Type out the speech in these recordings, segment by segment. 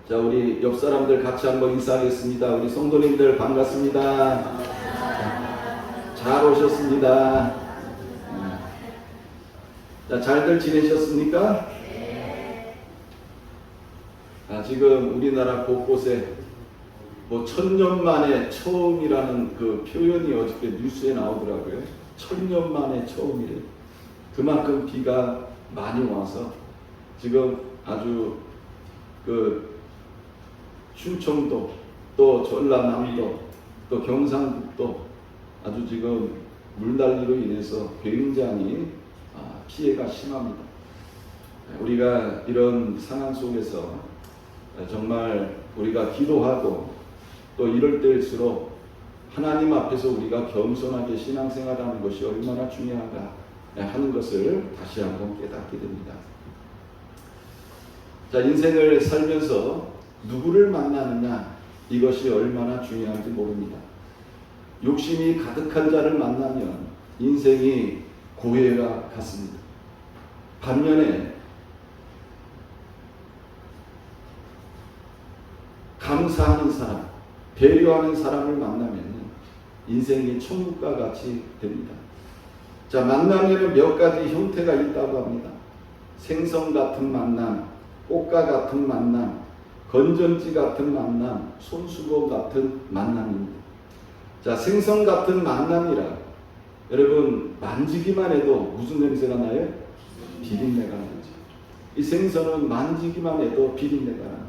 자, 우리 옆 사람들 같이 한번 인사하겠습니다. 우리 성도님들 반갑습니다. 잘 오셨습니다. 자, 잘들 지내셨습니까? 지금 우리나라 곳곳에 뭐 1000년 만에 처음이라는 그 표현이 어저께 뉴스에 나오더라고요. 1000년 만에 처음이래. 그만큼 비가 많이 와서 지금 아주 그 충청도 또 전라남도 또 경상북도 아주 지금 물난리로 인해서 굉장히 피해가 심합니다. 우리가 이런 상황 속에서 정말 우리가 기도하고 또 이럴 때일수록 하나님 앞에서 우리가 겸손하게 신앙생활하는 것이 얼마나 중요한가 하는 것을 다시 한번 깨닫게 됩니다. 자, 인생을 살면서 누구를 만나느냐, 이것이 얼마나 중요한지 모릅니다. 욕심이 가득한 자를 만나면 인생이 고해가 같습니다. 반면에 감사하는 사람, 배려하는 사람을 만나면 인생이 천국과 같이 됩니다. 자, 만남에는 몇 가지 형태가 있다고 합니다. 생선 같은 만남, 꽃과 같은 만남, 건전지 같은 만남, 손수건 같은 만남입니다. 자, 생선 같은 만남이라 여러분 만지기만 해도 무슨 냄새가 나요? 비린내가 나죠. 이 생선은 만지기만 해도 비린내가 납니다.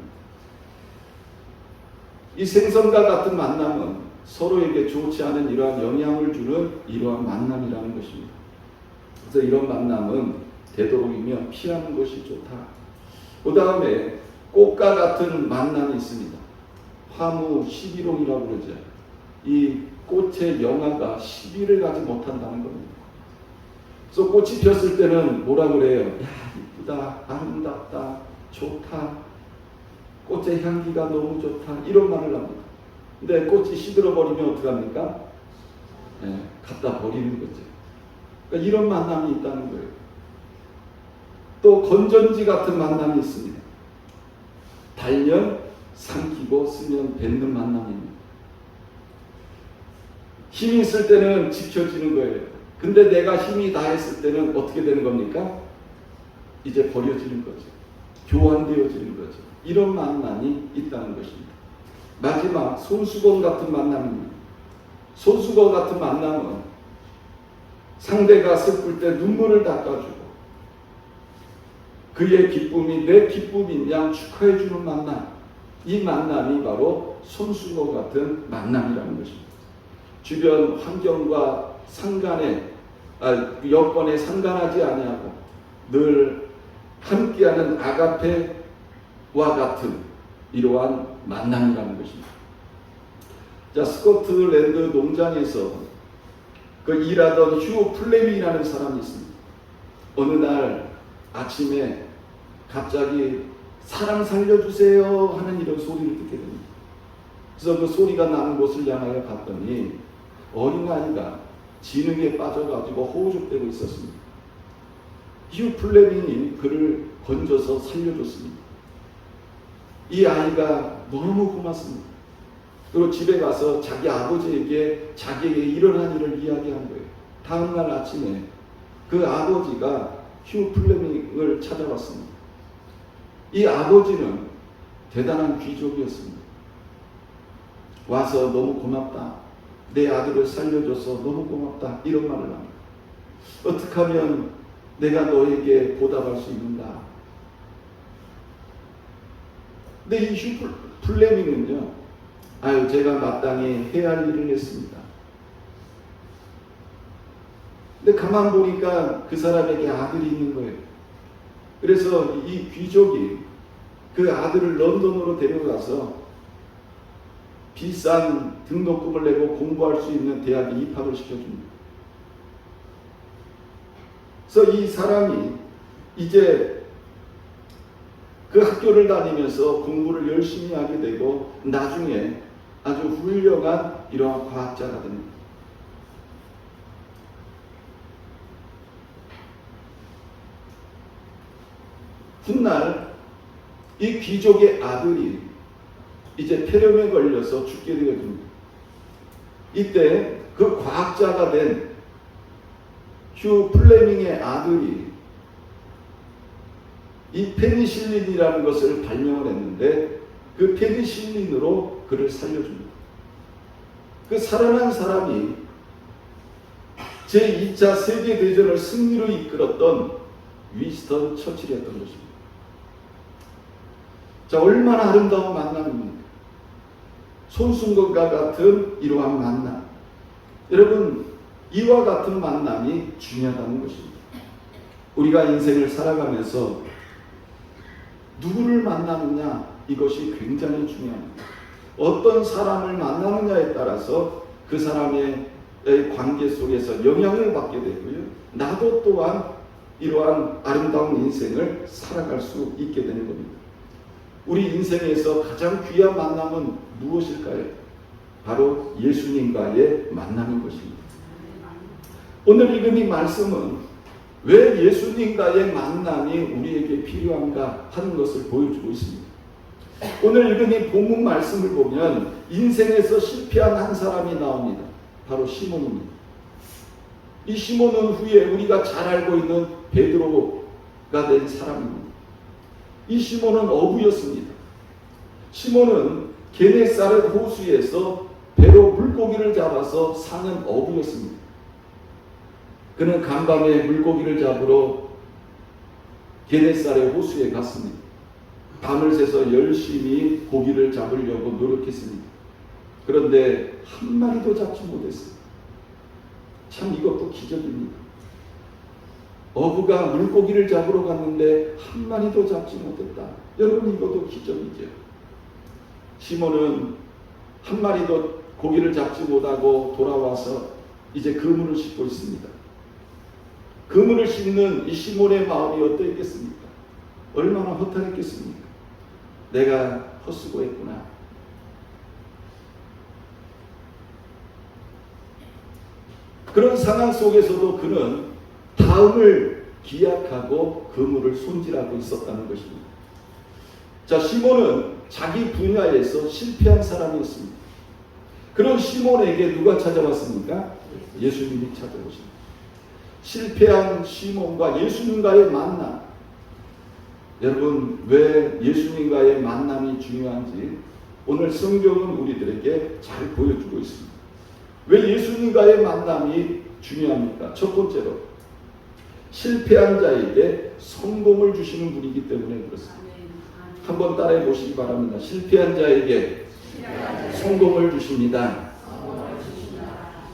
이 생선과 같은 만남은 서로에게 좋지 않은 이러한 영향을 주는 이러한 만남이라는 것입니다. 그래서 이런 만남은 되도록이면 피하는 것이 좋다. 그 다음에 꽃과 같은 만남이 있습니다. 화무 11홍이라고 그러죠. 이 꽃의 영화가 시비를 가지 못한다는 겁니다. 그래서 꽃이 폈을 때는 뭐라 그래요? 야, 이쁘다, 아름답다, 좋다, 꽃의 향기가 너무 좋다, 이런 말을 합니다. 근데 꽃이 시들어버리면 어떡합니까? 갖다 버리는 거죠. 그러니까 이런 만남이 있다는 거예요. 또 건전지 같은 만남이 있습니다. 달면 삼키고 쓰면 뱉는 만남입니다. 힘이 있을 때는 지켜지는 거예요. 근데 내가 힘이 다했을 때는 어떻게 되는 겁니까? 이제 버려지는 거죠. 교환되어지는 거죠. 이런 만남이 있다는 것입니다. 마지막 손수건 같은 만남입니다. 손수건 같은 만남은 상대가 슬플 때 눈물을 닦아주고 그의 기쁨이 내 기쁨인 양 축하해주는 만남, 이 만남이 바로 손수건 같은 만남이라는 것입니다. 주변 환경과 여건에 상관하지 아니하고 늘 함께하는 아가페와 같은 이러한 만남이라는 것입니다. 자, 스코틀랜드 농장에서 그 일하던 휴 플레밍이라는 사람이 있습니다. 어느 날 아침에 갑자기 사람 살려주세요 하는 이런 소리를 듣게 됩니다. 그래서 그 소리가 나는 곳을 향하여 갔더니 어린아이가 진흙에 빠져가지고 호흡되고 있었습니다. 휴 플레밍이 그를 건져서 살려줬습니다. 이 아이가 너무 고맙습니다. 그리고 집에 가서 자기 아버지에게 자기에게 일어난 일을 이야기한 거예요. 다음날 아침에 그 아버지가 휴 플레밍을 찾아왔습니다. 이 아버지는 대단한 귀족이었습니다. 와서 너무 고맙다, 내 아들을 살려줘서 너무 고맙다, 이런 말을 합니다. 어떻게 하면 내가 너에게 보답할 수 있는가? 근데 이 휴 플레밍은요, 제가 마땅히 해야 할 일을 했습니다. 근데 가만 보니까 그 사람에게 아들이 있는 거예요. 그래서 이 귀족이 그 아들을 런던으로 데려가서 비싼 등록금을 내고 공부할 수 있는 대학에 입학을 시켜줍니다. 그래서 이 사람이 이제 그 학교를 다니면서 공부를 열심히 하게 되고 나중에 아주 훌륭한 이러한 과학자가 됩니다. 훗날 이 귀족의 아들이 이제 폐렴에 걸려서 죽게 되어집니다. 이때 그 과학자가 된 휴 플레밍의 아들이 이 페니실린이라는 것을 발명을 했는데 그 페니실린으로 그를 살려줍니다. 그 살아난 사람이 제2차 세계대전을 승리로 이끌었던 위스턴 처칠이었던 것입니다. 자, 얼마나 아름다운 만남입니까? 손순건과 같은 이러한 만남. 여러분, 이와 같은 만남이 중요하다는 것입니다. 우리가 인생을 살아가면서 누구를 만나느냐, 이것이 굉장히 중요합니다. 어떤 사람을 만나느냐에 따라서 그 사람의 관계 속에서 영향을 받게 되고요. 나도 또한 이러한 아름다운 인생을 살아갈 수 있게 되는 겁니다. 우리 인생에서 가장 귀한 만남은 무엇일까요? 바로 예수님과의 만남인 것입니다. 오늘 읽은 이 말씀은 왜 예수님과의 만남이 우리에게 필요한가 하는 것을 보여주고 있습니다. 오늘 읽은 이 본문 말씀을 보면 인생에서 실패한 한 사람이 나옵니다. 바로 시몬입니다. 이 시몬은 후에 우리가 잘 알고 있는 베드로가 된 사람입니다. 이 시몬은 어부였습니다. 시몬은 게네사렛 호수에서 배로 물고기를 잡아서 사는 어부였습니다. 그는 간밤에 물고기를 잡으러 게네사렛 호수에 갔습니다. 밤을 새서 열심히 고기를 잡으려고 노력했습니다. 그런데 한 마리도 잡지 못했어요. 참 이것도 기적입니다. 어부가 물고기를 잡으러 갔는데 한 마리도 잡지 못했다. 여러분, 이것도 기적이죠. 시몬은 한 마리도 고기를 잡지 못하고 돌아와서 이제 그물을 싣고 있습니다. 그물을 싣는 이 시몬의 마음이 어떠했겠습니까? 얼마나 허탈했겠습니까? 내가 헛수고했구나. 그런 상황 속에서도 그는 다음을 기약하고 그물을 손질하고 있었다는 것입니다. 자, 시몬은 자기 분야에서 실패한 사람이었습니다. 그런 시몬에게 누가 찾아왔습니까? 예수님이 찾아오십니다. 실패한 시몬과 예수님과의 만남. 여러분, 왜 예수님과의 만남이 중요한지 오늘 성경은 우리들에게 잘 보여주고 있습니다. 왜 예수님과의 만남이 중요합니까? 첫 번째로 실패한 자에게 성공을 주시는 분이기 때문에 그렇습니다. 한번 따라해 보시기 바랍니다. 실패한 자에게 성공을 주십니다.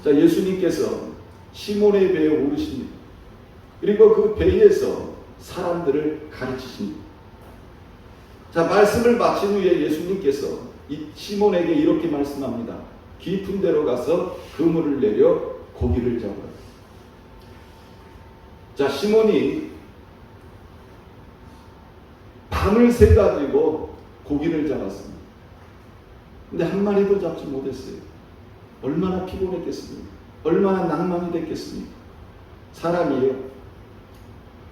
자, 예수님께서 시몬의 배에 오르십니다. 그리고 그 배에서 사람들을 가르치십니다. 자, 말씀을 마친 후에 예수님께서 이 시몬에게 이렇게 말씀합니다. 깊은 데로 가서 그물을 내려 고기를 잡아라. 자, 시몬이 밤을 새 가지고 고기를 잡았습니다. 근데 한 마리도 잡지 못했어요. 얼마나 피곤했겠습니까? 얼마나 낭만이 됐겠습니까? 사람이요,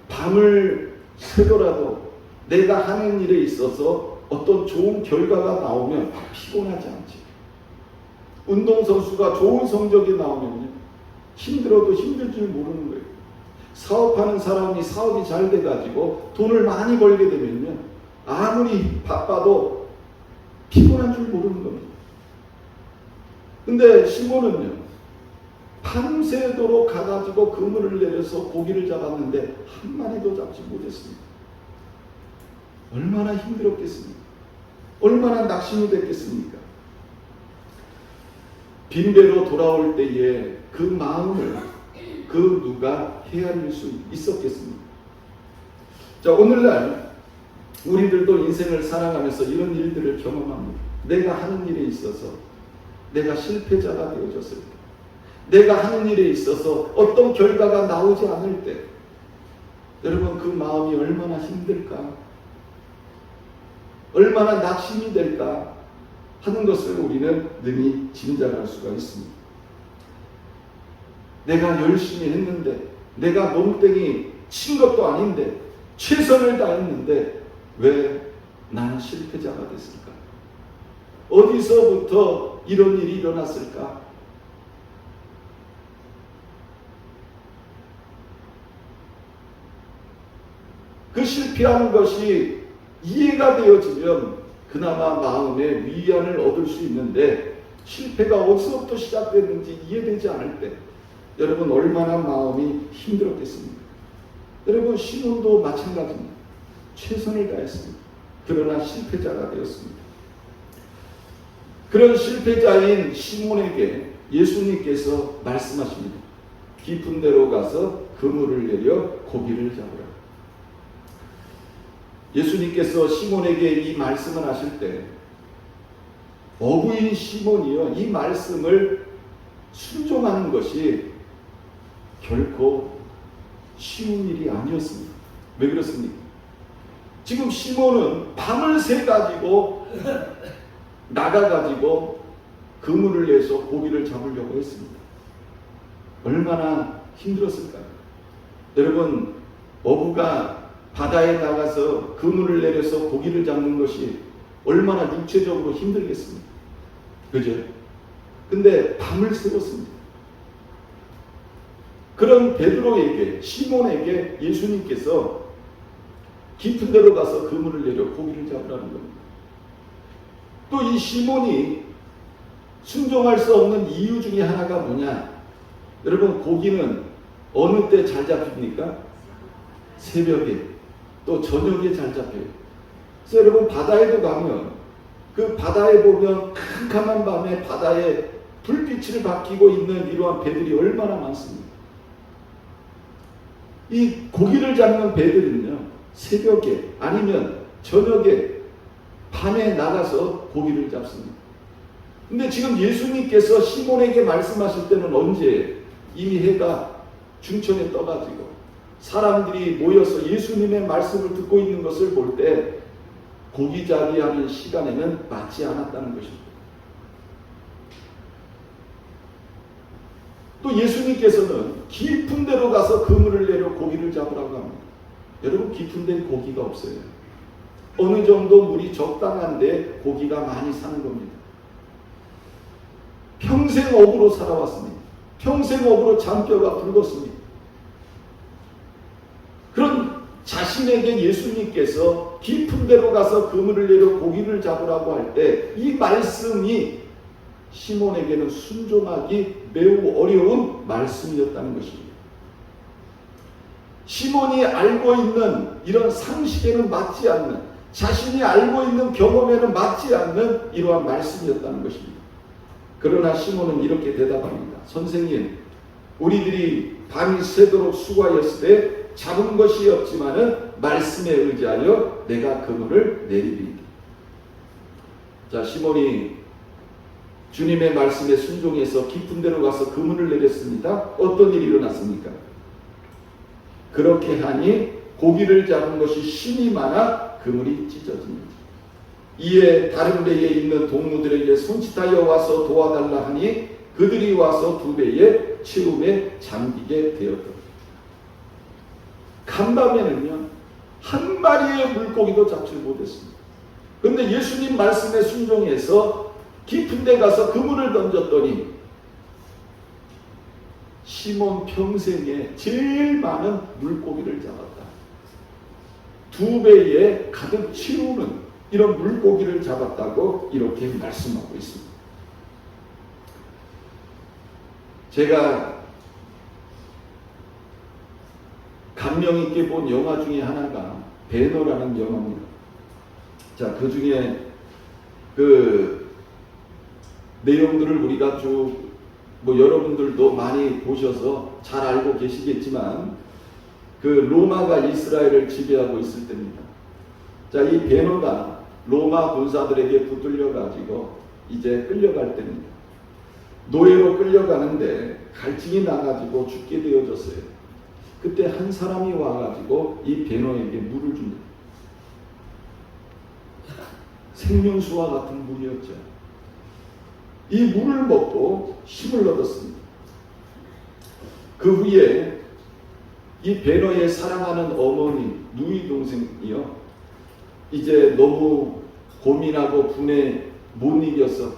밤을 새더라도 내가 하는 일에 있어서 어떤 좋은 결과가 나오면 피곤하지 않지. 운동선수가 좋은 성적이 나오면요, 힘들어도 힘들 줄 모르는 거예요. 사업하는 사람이 사업이 잘 돼가지고 돈을 많이 벌게 되면요, 아무리 바빠도 피곤한 줄 모르는 겁니다. 근데 시몬은요, 밤새도록 가가지고 그물을 내려서 고기를 잡았는데 한 마리도 잡지 못했습니다. 얼마나 힘들었겠습니까? 얼마나 낙심이 됐겠습니까? 빈배로 돌아올 때에 그 마음을 그 누가 헤아릴 수 있었겠습니까? 자, 오늘날 우리들도 인생을 살아가면서 이런 일들을 경험합니다. 내가 하는 일에 있어서 내가 실패자가 되어졌을 때, 내가 하는 일에 있어서 어떤 결과가 나오지 않을 때, 여러분, 그 마음이 얼마나 힘들까, 얼마나 낙심이 될까 하는 것을 우리는 능히 짐작할 수가 있습니다. 내가 열심히 했는데, 내가 농땡이 친 것도 아닌데, 최선을 다했는데 왜 나는 실패자가 됐을까? 어디서부터 이런 일이 일어났을까? 그 실패하는 것이 이해가 되어지면 그나마 마음의 위안을 얻을 수 있는데, 실패가 어디서부터 시작됐는지 이해되지 않을 때 여러분 얼마나 마음이 힘들었겠습니까? 여러분 시몬도 마찬가지입니다. 최선을 다했습니다. 그러나 실패자가 되었습니다. 그런 실패자인 시몬에게 예수님께서 말씀하십니다. 깊은 데로 가서 그물을 내려 고기를 잡으라. 예수님께서 시몬에게 이 말씀을 하실 때 어부인 시몬이요, 이 말씀을 순종하는 것이 결코 쉬운 일이 아니었습니다. 왜 그렇습니까? 지금 시몬은 밤을 새 가지고 나가가지고 그물을 내서 고기를 잡으려고 했습니다. 얼마나 힘들었을까요? 여러분, 어부가 바다에 나가서 그물을 내려서 고기를 잡는 것이 얼마나 육체적으로 힘들겠습니까? 그죠? 근데 밤을 새웠습니다. 그런 베드로에게, 시몬에게 예수님께서 깊은 데로 가서 그물을 내려 고기를 잡으라는 겁니다. 또 이 시몬이 순종할 수 없는 이유 중에 하나가 뭐냐? 여러분, 고기는 어느 때 잘 잡힙니까? 새벽에, 또 저녁에 잘 잡혀요. 그래서 여러분, 바다에도 가면 그 바다에 보면 캄캄한 밤에 바다에 불빛을 밝히고 있는 이러한 배들이 얼마나 많습니까? 이 고기를 잡는 배들은요, 새벽에 아니면 저녁에 밤에 나가서 고기를 잡습니다. 근데 지금 예수님께서 시몬에게 말씀하실 때는 언제? 이미 해가 중천에 떠가지고 사람들이 모여서 예수님의 말씀을 듣고 있는 것을 볼 때 고기잡이 하는 시간에는 맞지 않았다는 것입니다. 또 예수님께서는 깊은 데로 가서 그물을 내려 고기를 잡으라고 합니다. 여러분, 깊은 데는 고기가 없어요. 어느 정도 물이 적당한데 고기가 많이 사는 겁니다. 평생 어부로 살아왔습니다. 평생 어부로 잔뼈가 붉었습니다. 그런 자신에게 예수님께서 깊은 데로 가서 그물을 내려 고기를 잡으라고 할 때 이 말씀이 시몬에게는 순종하기 매우 어려운 말씀이었다는 것입니다. 시몬이 알고 있는 이런 상식에는 맞지 않는, 자신이 알고 있는 경험에는 맞지 않는 이러한 말씀이었다는 것입니다. 그러나 시몬은 이렇게 대답합니다. 선생님, 우리들이 밤이 새도록 수고하였을 때 잡은 것이 없지만은 말씀에 의지하여 내가 그물을 내리리이다. 자, 시몬이 주님의 말씀에 순종해서 깊은 데로 가서 그물을 내렸습니다. 어떤 일이 일어났습니까? 그렇게 하니 고기를 잡은 것이 심이 많아 그물이 찢어집니다. 이에 다른 배에 있는 동무들에게 손짓하여 와서 도와달라 하니 그들이 와서 두 배에 채움에 잠기게 되었다. 간밤에는요, 한 마리의 물고기도 잡지 못했습니다. 그런데 예수님 말씀에 순종해서 깊은 데 가서 그물을 던졌더니 시몬 평생에 제일 많은 물고기를 잡았다. 두 배에 가득 채우는 이런 물고기를 잡았다고 이렇게 말씀하고 있습니다. 제가 감명 있게 본 영화 중에 하나가 배너라는 영화입니다. 자, 그 중에 그 내용들을 우리가 쭉 여러분들도 많이 보셔서 잘 알고 계시겠지만 그 로마가 이스라엘을 지배하고 있을 때입니다. 자, 이 배너가 로마 군사들에게 붙들려 가지고 이제 끌려갈 때입니다. 노예로 끌려가는데 갈증이 나가지고 죽게 되어졌어요. 그때 한 사람이 와가지고 이 배너에게 물을 줍니다. 생명수와 같은 물이었죠. 이 물을 먹고 힘을 얻었습니다. 그 후에 이 배너의 사랑하는 어머니, 누이 동생이요, 이제 너무 고민하고 분에 못 이겼어.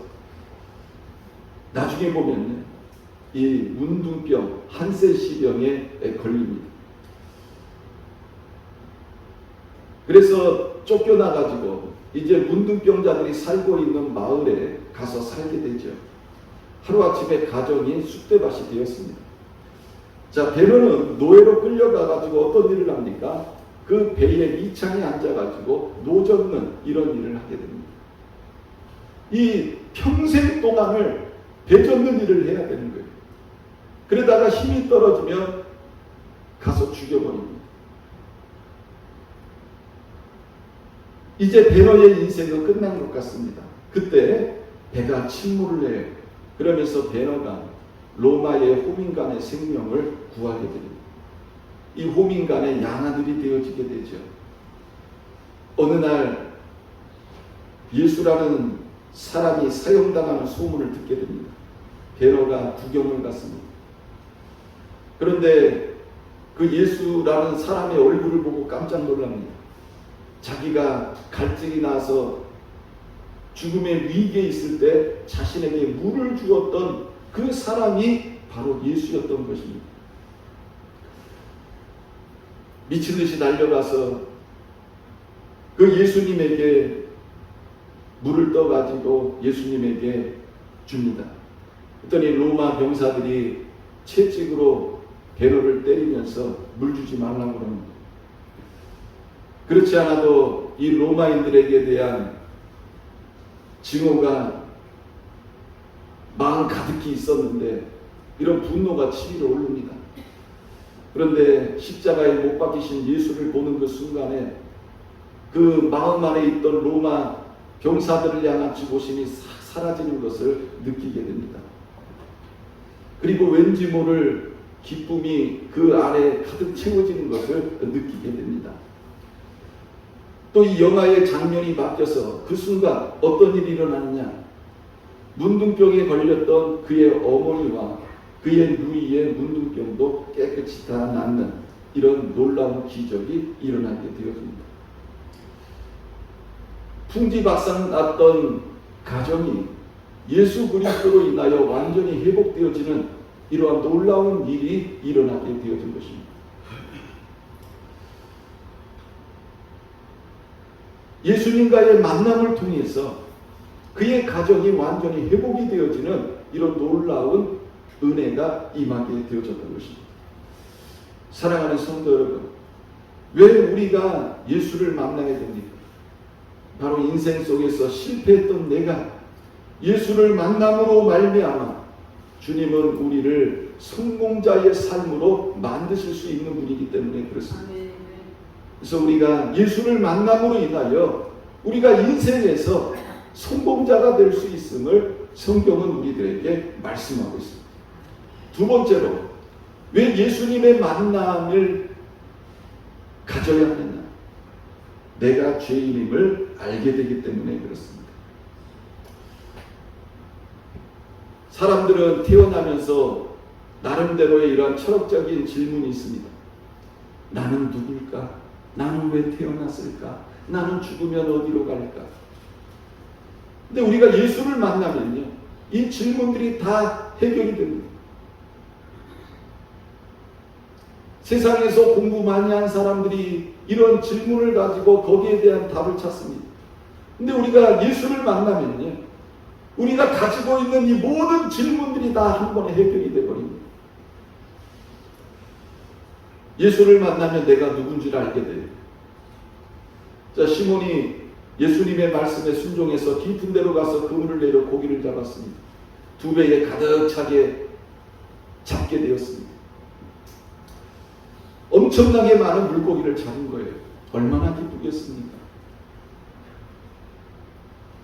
나중에 보면 이 문둥병, 한세시병에 걸립니다. 그래서 쫓겨나가지고 이제 문둥병자들이 살고 있는 마을에 가서 살게 되죠. 하루아침에 가정이 쑥대밭이 되었습니다. 자, 베너는 노예로 끌려가가지고 어떤 일을 합니까? 그 배에 이창에 앉아가지고 노 젓는 이런 일을 하게 됩니다. 이 평생 동안을 배 젓는 일을 해야 되는 거예요. 그러다가 힘이 떨어지면 가서 죽여버립니다. 이제 베너의 인생은 끝난 것 같습니다. 그때 배가 침몰을 해요. 그러면서 베너가 로마의 호민간의 생명을 구하게 됩니다. 이 호민간의 양아들이 되어지게 되죠. 어느 날 예수라는 사람이 사형당하는 소문을 듣게 됩니다. 베너가 구경을 갔습니다. 그런데 그 예수라는 사람의 얼굴을 보고 깜짝 놀랍니다. 자기가 갈증이 나서 죽음의 위기에 있을 때 자신에게 물을 주었던 그 사람이 바로 예수였던 것입니다. 미친 듯이 달려가서 그 예수님에게 물을 떠가지고 예수님에게 줍니다. 그랬더니 로마 병사들이 채찍으로 베너를 때리면서 물 주지 말라고 합니다. 그렇지 않아도 이 로마인들에게 대한 증오가 마음 가득히 있었는데 이런 분노가 치밀어 오릅니다. 그런데 십자가에 못 박히신 예수를 보는 그 순간에 그 마음 안에 있던 로마 병사들을 향한 증오심이 사라지는 것을 느끼게 됩니다. 그리고 왠지 모를 기쁨이 그 안에 가득 채워지는 것을 느끼게 됩니다. 또 이 영화의 장면이 바뀌어서 그 순간 어떤 일이 일어나느냐? 문둥병에 걸렸던 그의 어머니와 그의 누이의 문둥병도 깨끗이 다 낫는 이런 놀라운 기적이 일어나게 되어집니다. 풍지박산 났던 가정이 예수 그리스도로 인하여 완전히 회복되어지는 이러한 놀라운 일이 일어나게 되어진 것입니다. 예수님과의 만남을 통해서 그의 가정이 완전히 회복이 되어지는 이런 놀라운 은혜가 임하게 되어졌던 것입니다. 사랑하는 성도 여러분, 왜 우리가 예수를 만나야 됩니까? 바로 인생 속에서 실패했던 내가 예수를 만남으로 말미암아 주님은 우리를 성공자의 삶으로 만드실 수 있는 분이기 때문에 그렇습니다. 그래서 우리가 예수를 만남으로 인하여 우리가 인생에서 성공자가 될 수 있음을 성경은 우리들에게 말씀하고 있습니다. 두 번째로 왜 예수님의 만남을 가져야 하느냐? 내가 죄인임을 알게 되기 때문에 그렇습니다. 사람들은 태어나면서 나름대로의 이러한 철학적인 질문이 있습니다. 나는 누굴까? 나는 왜 태어났을까? 나는 죽으면 어디로 갈까? 근데 우리가 예수를 만나면요, 이 질문들이 다 해결이 됩니다. 세상에서 공부 많이 한 사람들이 이런 질문을 가지고 거기에 대한 답을 찾습니다. 근데 우리가 예수를 만나면요, 우리가 가지고 있는 이 모든 질문들이 다 한 번에 해결이 되어버립니다. 예수를 만나면 내가 누군지를 알게 돼요. 자, 시몬이 예수님의 말씀에 순종해서 깊은 데로 가서 그물을 내려 고기를 잡았습니다. 두 배에 가득 차게 잡게 되었습니다. 엄청나게 많은 물고기를 잡은 거예요. 얼마나 기쁘겠습니까?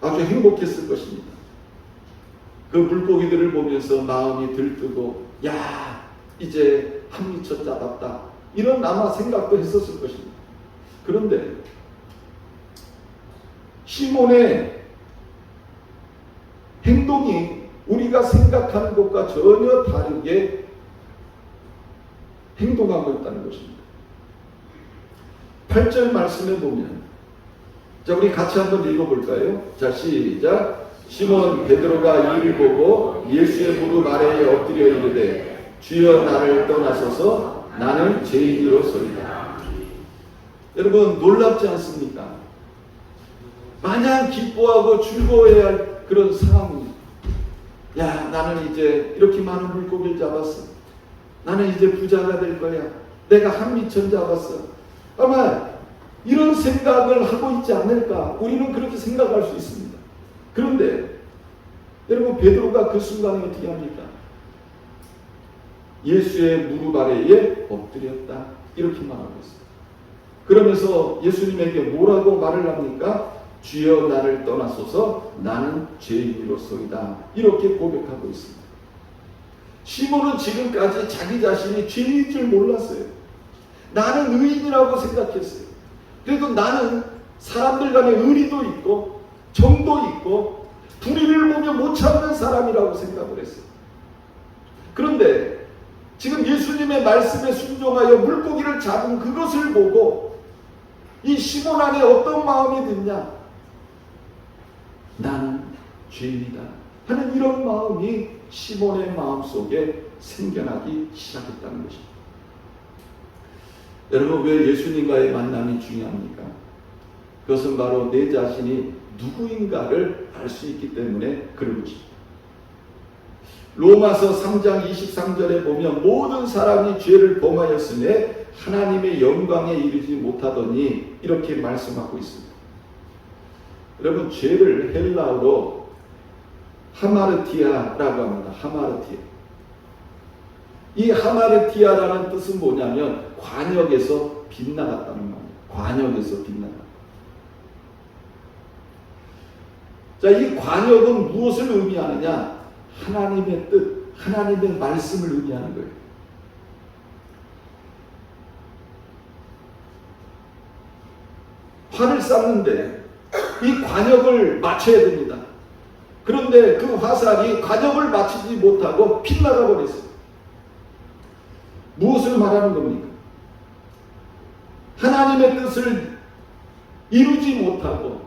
아주 행복했을 것입니다. 그 물고기들을 보면서 마음이 들뜨고, 야, 이제 한 미쳐 잡았다, 이런 아마 생각도 했었을 것입니다. 그런데 시몬의 행동이 우리가 생각하는 것과 전혀 다르게 행동하고 있다는 것입니다. 8절 말씀에 보면, 자, 우리 같이 한번 읽어볼까요? 자, 시작. 시몬 베드로가 이를 보고 예수의 무릎 아래에 엎드려 이르되 주여 나를 떠나소서 나는 죄인이로소이다. 여러분 놀랍지 않습니까? 마냥 기뻐하고 즐거워해야 할 그런 상황입니다. 야, 나는 이제 이렇게 많은 물고기를 잡았어. 나는 이제 부자가 될 거야. 내가 한미천 잡았어. 아마 이런 생각을 하고 있지 않을까? 우리는 그렇게 생각할 수 있습니다. 그런데 여러분 베드로가 그 순간에 어떻게 합니까? 예수의 무릎 아래에 엎드렸다. 이렇게 말하고 있습니다. 그러면서 예수님에게 뭐라고 말을 합니까? 주여 나를 떠나소서 나는 죄인이로소이다. 이렇게 고백하고 있습니다. 시몬은 지금까지 자기 자신이 죄인인 줄 몰랐어요. 나는 의인이라고 생각했어요. 그래도 나는 사람들 간에 의리도 있고 정도 있고 불의를 보며 못 참는 사람이라고 생각을 했어요. 그런데 지금 예수님의 말씀에 순종하여 물고기를 잡은 그것을 보고 이 시몬 안에 어떤 마음이 드냐? 나는 죄인이다 하는 이런 마음이 시몬의 마음속에 생겨나기 시작했다는 것입니다. 여러분 왜 예수님과의 만남이 중요합니까? 그것은 바로 내 자신이 누구인가를 알 수 있기 때문에 그런 것입니다. 로마서 3장 23절에 보면 모든 사람이 죄를 범하였으니 하나님의 영광에 이르지 못하더니 이렇게 말씀하고 있습니다. 여러분 죄를 헬라어로 하마르티아라고 합니다. 하마르티아. 이 하마르티아라는 뜻은 뭐냐면 관역에서 빗나갔다는 말이에요. 관역에서 빗나갔다. 자, 이 관역은 무엇을 의미하느냐? 하나님의 뜻, 하나님의 말씀을 의미하는 거예요. 활을 쐈는데 이 관역을 맞춰야 됩니다. 그런데 그 화살이 관역을 맞추지 못하고 빗나가 버렸어요. 무엇을 말하는 겁니까? 하나님의 뜻을 이루지 못하고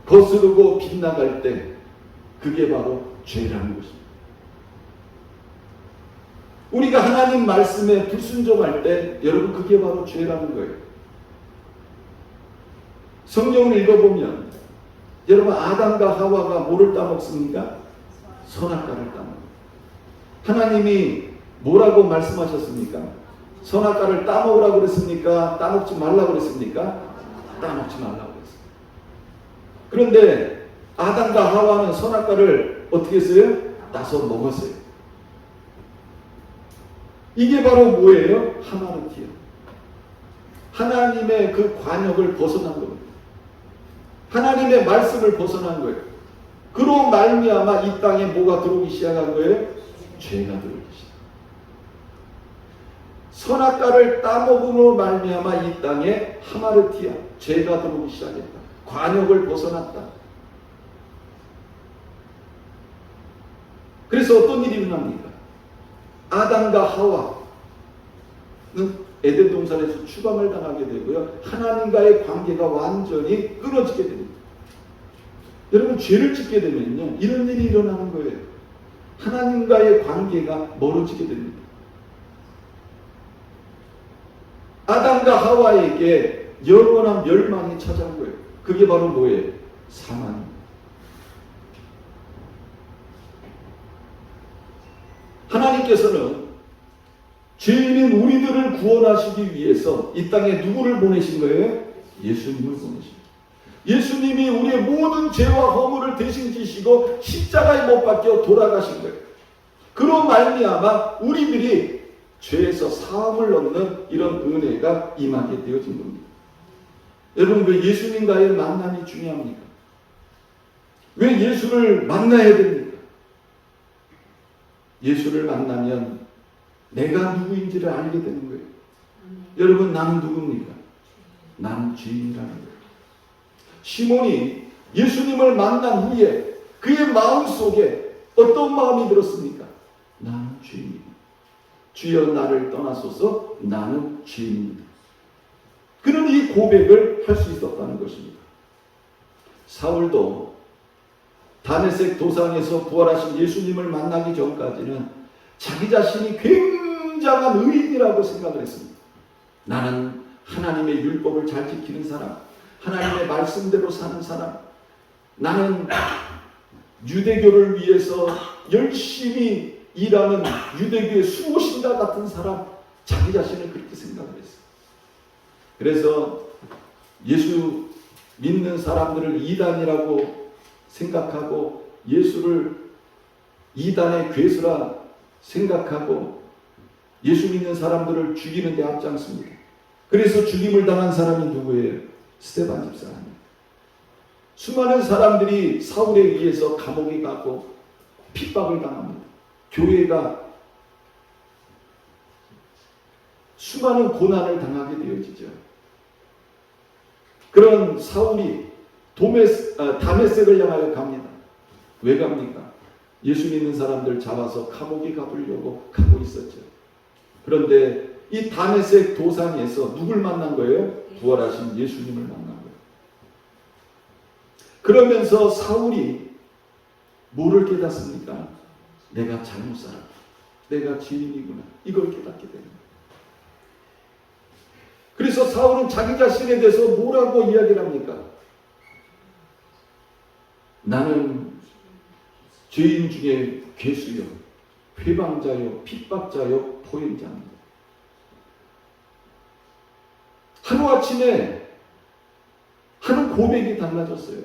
거스르고 빗나갈 때 그게 바로 죄라는 것입니다. 우리가 하나님 말씀에 불순종할 때 여러분 그게 바로 죄라는 거예요. 성경을 읽어보면 여러분 아담과 하와가 뭐를 따먹습니까? 선악과를 따먹어요. 하나님이 뭐라고 말씀하셨습니까? 선악과를 따먹으라고 그랬습니까? 따먹지 말라고 그랬습니까? 따먹지 말라고 그랬어요. 그런데 아담과 하와는 선악과를 어떻게 했어요? 따서 먹었어요. 이게 바로 뭐예요? 하마르티아. 하나님의 그 관역을 벗어난 겁니다. 하나님의 말씀을 벗어난 거예요. 그로 말미암아 이 땅에 뭐가 들어오기 시작한 거예요? 죄가 들어오기 시작. 선악과를 따먹음으로 말미암아 이 땅에 하마르티아, 죄가 들어오기 시작했다. 관역을 벗어났다. 그래서 어떤 일이 일어납니까? 아담과 하와는 에덴 동산에서 추방을 당하게 되고요. 하나님과의 관계가 완전히 끊어지게 됩니다. 여러분 죄를 짓게 되면요. 이런 일이 일어나는 거예요. 하나님과의 관계가 멀어지게 됩니다. 아담과 하와에게 영원한 멸망이 찾아온 거예요. 그게 바로 뭐예요? 사망입니다. 하나님께서는 죄인인 우리들을 구원하시기 위해서 이 땅에 누구를 보내신 거예요? 예수님을 보내신 거예요. 예수님이 우리의 모든 죄와 허물을 대신 지시고 십자가에 못 박혀 돌아가신 거예요. 그로 말미암아 우리들이 죄에서 사함을 얻는 이런 은혜가 임하게 되어진 겁니다. 여러분 왜 예수님과의 만남이 중요합니까? 왜 예수를 만나야 됩니까? 예수를 만나면 내가 누구인지를 알게 되는 거예요. 여러분 나는 누굽니까? 나는 죄인이라는 거예요. 시몬이 예수님을 만난 후에 그의 마음속에 어떤 마음이 들었습니까? 나는 죄인이다. 주여 나를 떠나소서 나는 죄인이다. 그는 이 고백을 할 수 있었다는 것입니다. 사울도 다메섹 도상에서 부활하신 예수님을 만나기 전까지는 자기 자신이 굉장한 의인이라고 생각을 했습니다. 나는 하나님의 율법을 잘 지키는 사람, 하나님의 말씀대로 사는 사람, 나는 유대교를 위해서 열심히 일하는 유대교의 수호신과 같은 사람, 자기 자신을 그렇게 생각을 했어요. 그래서 예수 믿는 사람들을 이단이라고 생각하고 예수를 이단의 괴수라 생각하고 예수 믿는 사람들을 죽이는 데 앞장섭니다. 그래서 죽임을 당한 사람이 누구예요? 스데반 집사입니다. 수많은 사람들이 사울에 의해서 감옥에 가고 핍박을 당합니다. 교회가 수많은 고난을 당하게 되어지죠. 그런 사울이 다메섹을 향하여 갑니다. 왜 갑니까? 예수 믿는 사람들 잡아서 감옥에 가보려고 가고 있었죠. 그런데 이 다메섹 도상에서 누굴 만난 거예요? 부활하신 예수님을 만난 거예요. 그러면서 사울이 뭐를 깨닫습니까? 내가 잘못 살았다. 내가 죄인이구나. 이걸 깨닫게 됩니다. 그래서 사울은 자기 자신에 대해서 뭐라고 이야기를 합니까? 나는 죄인 중에 괴수요, 회방자요, 핍박자요, 포행자입니다. 하루아침에 하는 고백이 달라졌어요.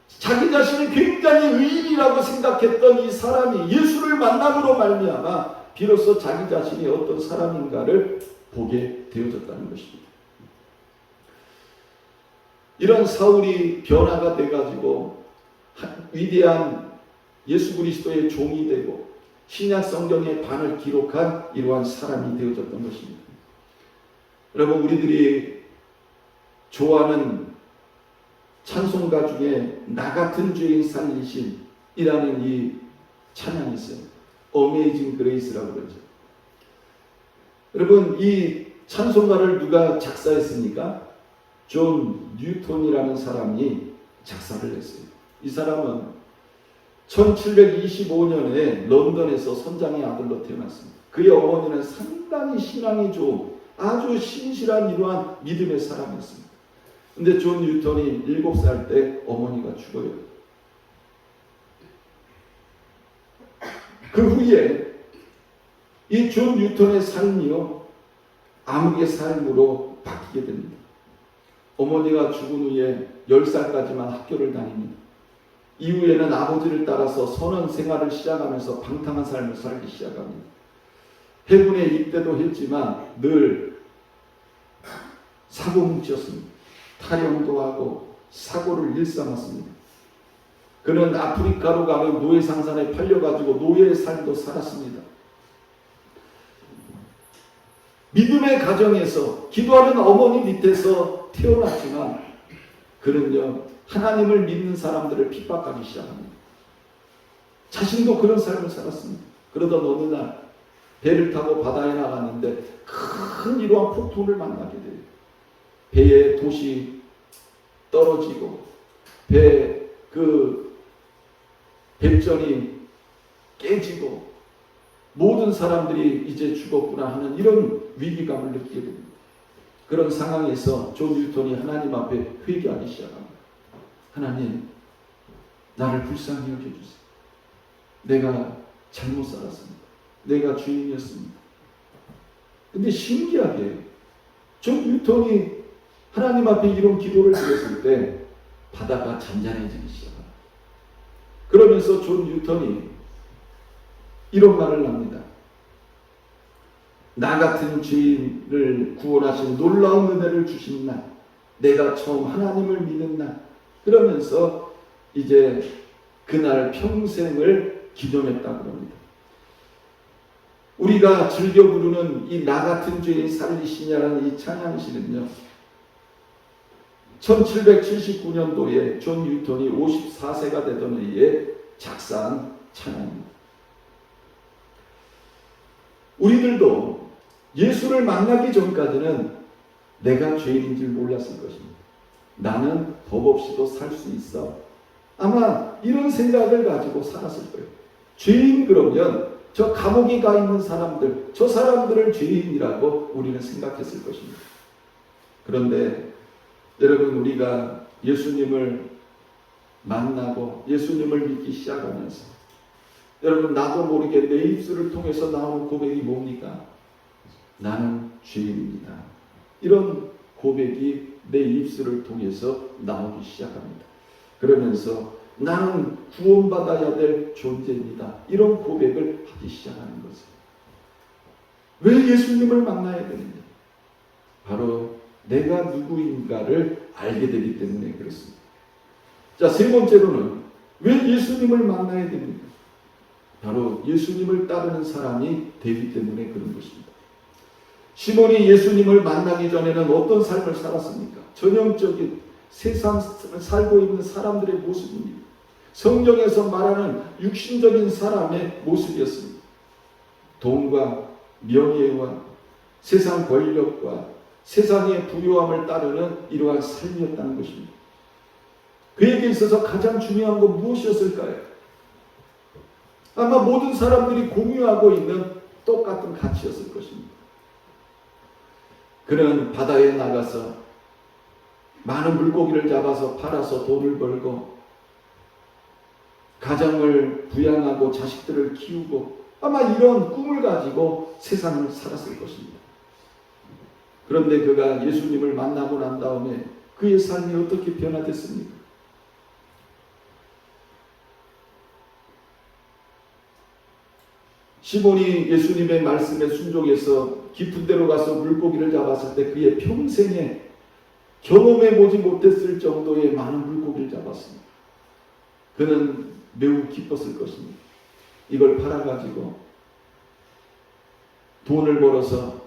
자기 자신이 굉장히 의인이라고 생각했던 이 사람이 예수를 만남으로 말미암아 비로소 자기 자신이 어떤 사람인가를 보게 되어졌다는 것입니다. 이런 사울이 변화가 돼가지고 위대한 예수 그리스도의 종이 되고 신약 성경의 반을 기록한 이러한 사람이 되어졌던 것입니다. 여러분, 우리들이 좋아하는 찬송가 중에 나 같은 죄인 살리심이라는 이 찬양이 있어요. Amazing Grace라고 그러죠. 여러분, 이 찬송가를 누가 작사했습니까? 존 뉴턴이라는 사람이 작사를 했어요. 이 사람은 1725년에 런던에서 선장의 아들로 태어났습니다. 그의 어머니는 상당히 신앙이 좋은 아주 신실한 이러한 믿음의 사람이었습니다. 근데 존 뉴턴이 7살 때 어머니가 죽어요. 그 후에 이 존 뉴턴의 삶이요, 암흑의 삶으로 바뀌게 됩니다. 어머니가 죽은 후에 10살까지만 학교를 다닙니다. 이후에는 아버지를 따라서 선원 생활을 시작하면서 방탕한 삶을 살기 시작합니다. 해군에 입대도 했지만 늘 사고뭉치였습니다. 탈영도 하고 사고를 일삼았습니다. 그는 아프리카로 가면 노예 상산에 팔려가지고 노예의 삶도 살았습니다. 믿음의 가정에서 기도하는 어머니 밑에서 태어났지만 그는요, 하나님을 믿는 사람들을 핍박하기 시작합니다. 자신도 그런 삶을 살았습니다. 그러던 어느 날 배를 타고 바다에 나갔는데 큰 이러한 폭풍을 만나게 돼요. 배에 돛이 떨어지고 배전이 깨지고 모든 사람들이 이제 죽었구나 하는 이런 위기감을 느끼게 됩니다. 그런 상황에서 존 뉴턴이 하나님 앞에 회개하기 시작합니다. 하나님, 나를 불쌍히 여겨주세요. 내가 잘못 살았습니다. 내가 주인이었습니다. 근데 신기하게 존 뉴턴이 하나님 앞에 이런 기도를 드렸을 때 바다가 잔잔해지기 시작합니다. 그러면서 존 뉴턴이 이런 말을 합니다. 나 같은 죄인을 구원하신 놀라운 은혜를 주신 날, 내가 처음 하나님을 믿는 날, 그러면서 이제 그날 평생을 기념했다고 합니다. 우리가 즐겨 부르는 이 나 같은 죄인 살리시냐라는 이 찬양시는요, 1779년도에 존 뉴턴이 54세가 되던 해에 작사한 찬양입니다. 우리들도 예수를 만나기 전까지는 내가 죄인인 줄 몰랐을 것입니다. 나는 법 없이도 살 수 있어. 아마 이런 생각을 가지고 살았을 거예요. 죄인 그러면 저 감옥에 가 있는 사람들, 저 사람들을 죄인이라고 우리는 생각했을 것입니다. 그런데 여러분, 우리가 예수님을 만나고 예수님을 믿기 시작하면서 여러분, 나도 모르게 내 입술을 통해서 나오는 고백이 뭡니까? 나는 죄인입니다. 이런 고백이 내 입술을 통해서 나오기 시작합니다. 그러면서 나는 구원받아야 될 존재입니다. 이런 고백을 하기 시작하는 거죠. 왜 예수님을 만나야 되느냐? 바로 내가 누구인가를 알게 되기 때문에 그렇습니다. 자, 세 번째로는 왜 예수님을 만나야 됩니까? 바로 예수님을 따르는 사람이 되기 때문에 그런 것입니다. 시몬이 예수님을 만나기 전에는 어떤 삶을 살았습니까? 전형적인 세상 살고 있는 사람들의 모습입니다. 성경에서 말하는 육신적인 사람의 모습이었습니다. 돈과 명예와 세상 권력과 세상의 부유함을 따르는 이러한 삶이었다는 것입니다. 그에게 있어서 가장 중요한 건 무엇이었을까요? 아마 모든 사람들이 공유하고 있는 똑같은 가치였을 것입니다. 그는 바다에 나가서 많은 물고기를 잡아서 팔아서 돈을 벌고 가정을 부양하고 자식들을 키우고 아마 이런 꿈을 가지고 세상을 살았을 것입니다. 그런데 그가 예수님을 만나고 난 다음에 그의 삶이 어떻게 변화됐습니까? 시몬이 예수님의 말씀에 순종해서 깊은 데로 가서 물고기를 잡았을 때 그의 평생에 경험해보지 못했을 정도의 많은 물고기를 잡았습니다. 그는 매우 기뻤을 것입니다. 이걸 팔아가지고 돈을 벌어서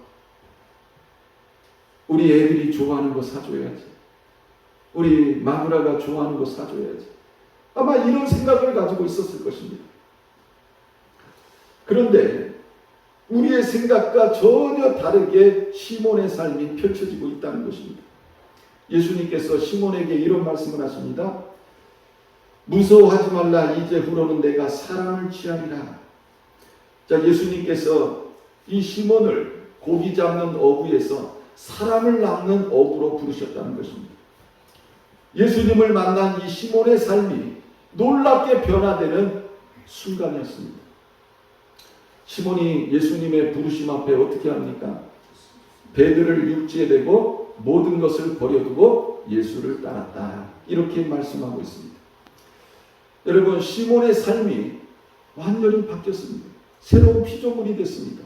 우리 애들이 좋아하는 거 사줘야지. 우리 마누라가 좋아하는 거 사줘야지. 아마 이런 생각을 가지고 있었을 것입니다. 그런데 우리의 생각과 전혀 다르게 시몬의 삶이 펼쳐지고 있다는 것입니다. 예수님께서 시몬에게 이런 말씀을 하십니다. 무서워하지 말라. 이제 후로는 내가 사람을 취하리라. 자, 예수님께서 이 시몬을 고기 잡는 어부에서 사람을 낚는 어부로 부르셨다는 것입니다. 예수님을 만난 이 시몬의 삶이 놀랍게 변화되는 순간이었습니다. 시몬이 예수님의 부르심 앞에 어떻게 합니까? 배들을 육지에 대고 모든 것을 버려두고 예수를 따랐다. 이렇게 말씀하고 있습니다. 여러분, 시몬의 삶이 완전히 바뀌었습니다. 새로운 피조물이 됐습니다.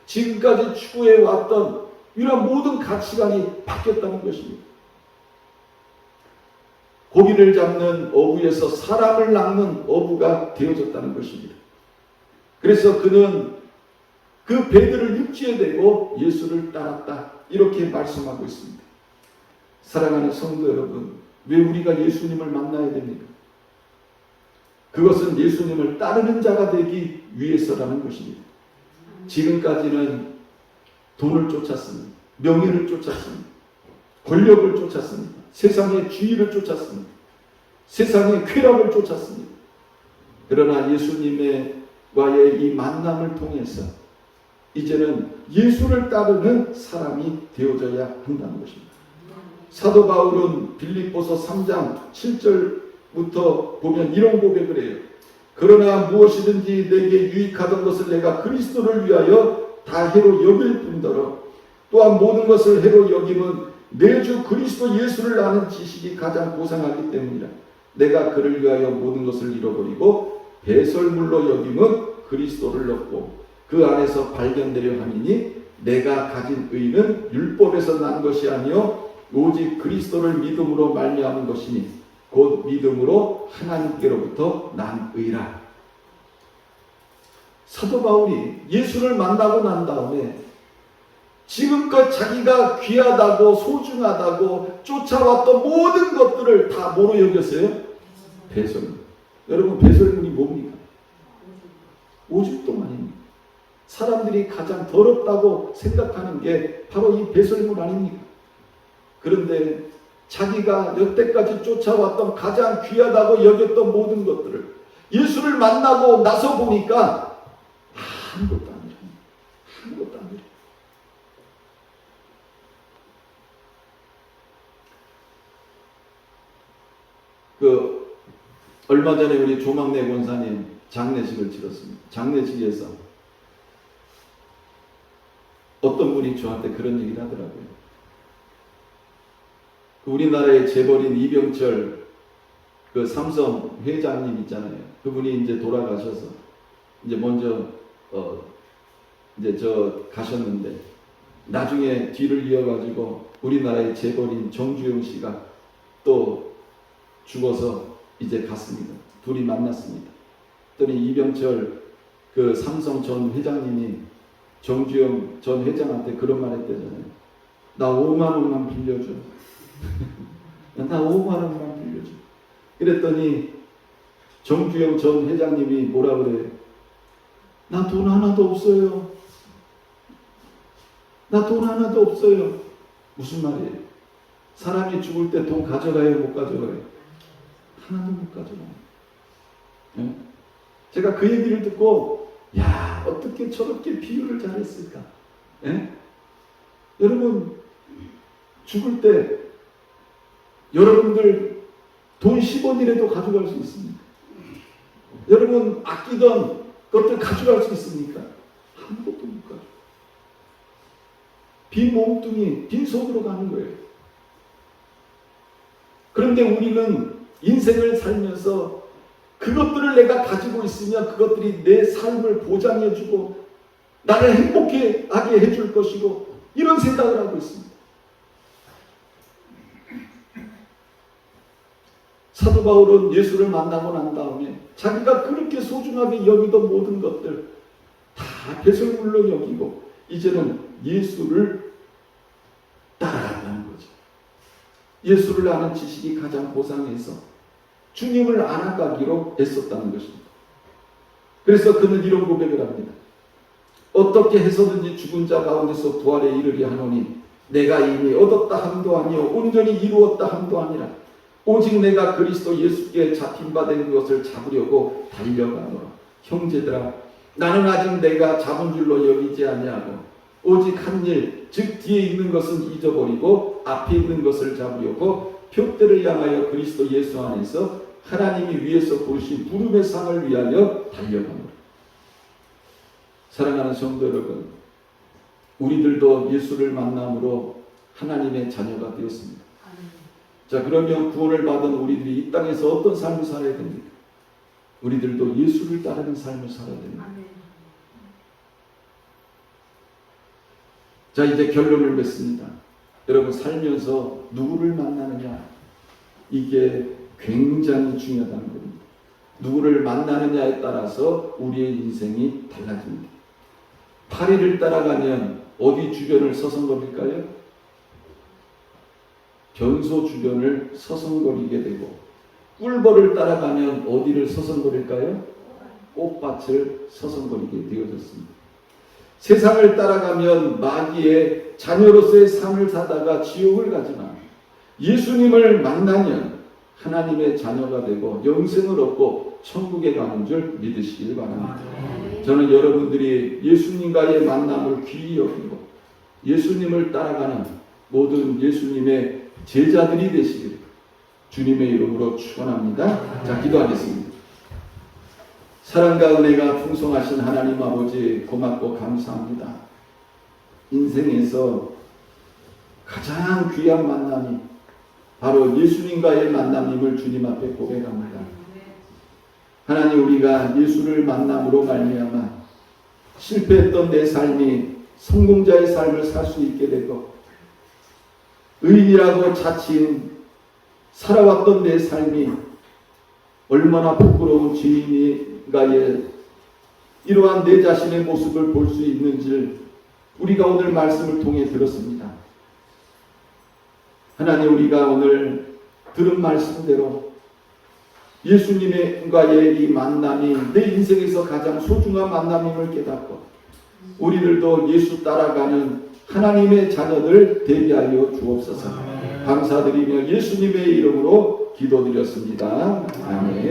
지금까지 추구해 왔던 이런 모든 가치관이 바뀌었다는 것입니다. 고기를 잡는 어부에서 사람을 낚는 어부가 되어졌다는 것입니다. 그래서 그는 그 배들을 육지에 대고 예수를 따랐다. 이렇게 말씀하고 있습니다. 사랑하는 성도 여러분, 왜 우리가 예수님을 만나야 됩니까? 그것은 예수님을 따르는 자가 되기 위해서라는 것입니다. 지금까지는 돈을 쫓았습니다. 명예를 쫓았습니다. 권력을 쫓았습니다. 세상의 주의를 쫓았습니다. 세상의 쾌락을 쫓았습니다. 그러나 예수님과의 이 만남을 통해서 이제는 예수를 따르는 사람이 되어져야 한다는 것입니다. 사도 바울은 빌립보서 3장 7절부터 보면 이런 고백을 해요. 그러나 무엇이든지 내게 유익하던 것을 내가 그리스도를 위하여 다 해로 여길 뿐더러 또한 모든 것을 해로 여김은 내 주 그리스도 예수를 아는 지식이 가장 고상하기 때문이라. 내가 그를 위하여 모든 것을 잃어버리고 배설물로 여김은 그리스도를 얻고 그 안에서 발견되려 함이니 내가 가진 의는 율법에서 난 것이 아니요 오직 그리스도를 믿음으로 말미암은 것이니 곧 믿음으로 하나님께로부터 난 의라. 사도 바울이 예수를 만나고 난 다음에 지금껏 자기가 귀하다고 소중하다고 쫓아왔던 모든 것들을 다 뭐로 여겼어요? 배설물. 여러분, 배설물이 뭡니까? 오죽돈 아닙니까? 사람들이 가장 더럽다고 생각하는 게 바로 이 배설물 아닙니까? 그런데 자기가 여태까지 쫓아왔던 가장 귀하다고 여겼던 모든 것들을 예수를 만나고 나서 보니까 아무것도 아니라. 아무것도 아니라. 얼마 전에 우리 조망래 권사님 장례식을 치렀습니다. 장례식에서 어떤 분이 저한테 그런 얘기를 하더라고요. 우리나라의 재벌인 이병철 삼성 회장님 있잖아요. 그분이 이제 돌아가셔서 이제 먼저 이제 가셨는데 나중에 뒤를 이어가지고 우리나라의 재벌인 정주영 씨가 또 죽어서 이제 갔습니다. 둘이 만났습니다. 그랬더니 이병철 삼성 전 회장님이 정주영 전 회장한테 그런 말 했대잖아요. 나 5만 원만 빌려줘. 나 5만 원만 빌려줘. 그랬더니 정주영 전 회장님이 뭐라 그래요? 나 돈 하나도 없어요. 나 돈 하나도 없어요. 무슨 말이에요? 사람이 죽을 때 돈 가져가요? 못 가져가요? 하나도 못 가져가요. 네? 제가 그 얘기를 듣고 야, 어떻게 저렇게 비유를 잘했을까? 네? 여러분, 죽을 때 여러분들 돈 10원이라도 가져갈 수 있습니까? 여러분 아끼던 것들 가져갈 수 있습니까? 아무것도 못 가져. 빈 몸뚱이, 빈 손으로 가는 거예요. 그런데 우리는 인생을 살면서 그것들을 내가 가지고 있으면 그것들이 내 삶을 보장해주고 나를 행복하게 해줄 것이고 이런 생각을 하고 있습니다. 사도 바울은 예수를 만나고 난 다음에 자기가 그렇게 소중하게 여기던 모든 것들 다 배설물로 여기고 이제는 예수를 따라간다는 거죠. 예수를 아는 지식이 가장 고상해서 주님을 알아가기로 애썼다는 것입니다. 그래서 그는 이런 고백을 합니다. 어떻게 해서든지 죽은 자 가운데서 부활에 이르게 하노니 내가 이미 얻었다 함도 아니요 온전히 이루었다 함도 아니라 오직 내가 그리스도 예수께 잡힌 바 된 것을 잡으려고 달려가노라. 형제들아, 나는 아직 내가 잡은 줄로 여기지 아니하고 오직 한 일, 즉 뒤에 있는 것은 잊어버리고 앞에 있는 것을 잡으려고 표대를 향하여 그리스도 예수 안에서 하나님이 위에서 부르신 부름의 상을 위하여 달려가노라. 사랑하는 성도 여러분, 우리들도 예수를 만남으로 하나님의 자녀가 되었습니다. 자, 그러면 구원을 받은 우리들이 이 땅에서 어떤 삶을 살아야 됩니까? 우리들도 예수를 따르는 삶을 살아야 됩니다. 자, 이제 결론을 맺습니다. 여러분, 살면서 누구를 만나느냐, 이게 굉장히 중요하다는 겁니다. 누구를 만나느냐에 따라서 우리의 인생이 달라집니다. 파리를 따라가면 어디 주변을 서성거릴까요? 변소 주변을 서성거리게 되고, 꿀벌을 따라가면 어디를 서성거릴까요? 꽃밭을 서성거리게 되어졌습니다. 세상을 따라가면 마귀의 자녀로서의 삶을 사다가 지옥을 가지만 예수님을 만나면 하나님의 자녀가 되고 영생을 얻고 천국에 가는 줄 믿으시길 바랍니다. 저는 여러분들이 예수님과의 만남을 귀히 여기고 예수님을 따라가는 모든 예수님의 제자들이 되시길 주님의 이름으로 축원합니다. 자, 기도하겠습니다. 사랑과 은혜가 풍성하신 하나님 아버지, 고맙고 감사합니다. 인생에서 가장 귀한 만남이 바로 예수님과의 만남임을 주님 앞에 고백합니다. 하나님, 우리가 예수를 만남으로 말미암아 실패했던 내 삶이 성공자의 삶을 살 수 있게 되고, 의인이라고 자칭 살아왔던 내 삶이 얼마나 부끄러운 죄인인가에 이러한 내 자신의 모습을 볼 수 있는지를 우리가 오늘 말씀을 통해 들었습니다. 하나님, 우리가 오늘 들은 말씀대로 예수님과의 이 만남이 내 인생에서 가장 소중한 만남임을 깨닫고 우리들도 예수 따라가는 하나님의 자녀들 되게 하여 주옵소서. 감사드리며 예수님의 이름으로 기도드렸습니다. 아멘.